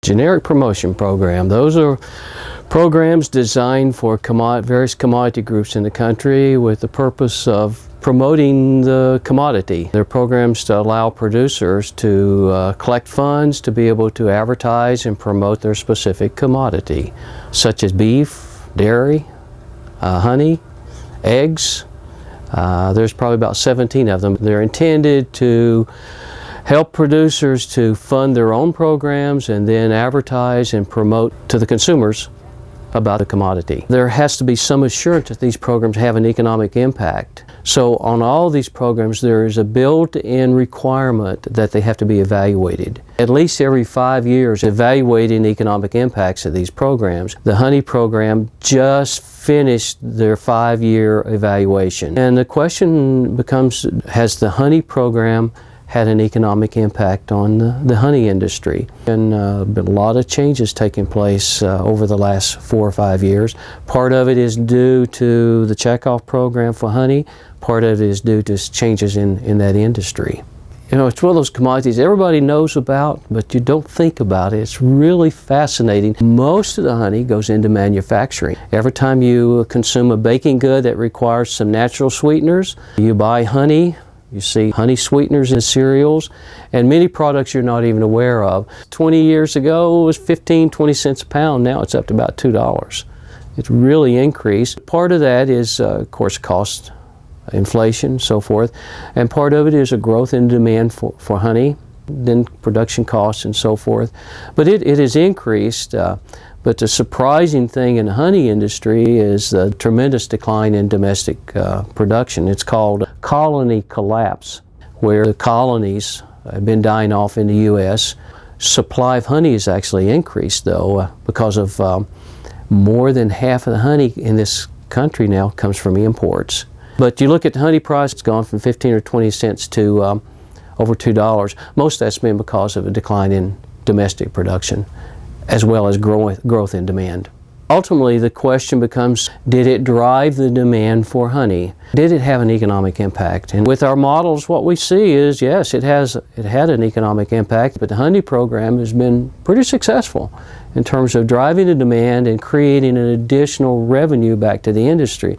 Generic promotion program, those are programs designed for various commodity groups in the country with the purpose of promoting the commodity. They're programs to allow producers to collect funds to be able to advertise and promote their specific commodity, such as beef, dairy, honey, eggs. There's probably about 17 of them. They're intended to help producers to fund their own programs and then advertise and promote to the consumers about the commodity. There has to be some assurance that these programs have an economic impact. So on all these programs there is a built-in requirement that they have to be evaluated. At least every 5 years, evaluating the economic impacts of these programs. The honey program just finished their 5-year evaluation. And the question becomes, has the honey program had an economic impact on the honey industry? And been a lot of changes taking place over the last 4 or 5 years. Part of it is due to the checkoff program for honey. Part of it is due to changes in that industry. You know, it's one of those commodities everybody knows about, but you don't think about it. It's really fascinating. Most of the honey goes into manufacturing. Every time you consume a baking good that requires some natural sweeteners, you buy honey. You see honey sweeteners in cereals and many products you're not even aware of. 20 years ago it was 15-20 cents a pound. Now it's up to about $2. It's really increased. Part of that is of course cost inflation, so forth, and part of it is a growth in demand for honey, then production costs and so forth. But it has increased. But the surprising thing in the honey industry is the tremendous decline in domestic production. It's called colony collapse, where the colonies have been dying off in the U.S. Supply of honey has actually increased, though, because of more than half of the honey in this country now comes from imports. But you look at the honey price, it's gone from 15 or 20 cents to over $2. Most of that's been because of a decline in domestic production, as well as growth in demand. Ultimately, the question becomes, did it drive the demand for honey? Did it have an economic impact? And with our models, what we see is, yes, it had an economic impact, but the honey program has been pretty successful in terms of driving the demand and creating an additional revenue back to the industry.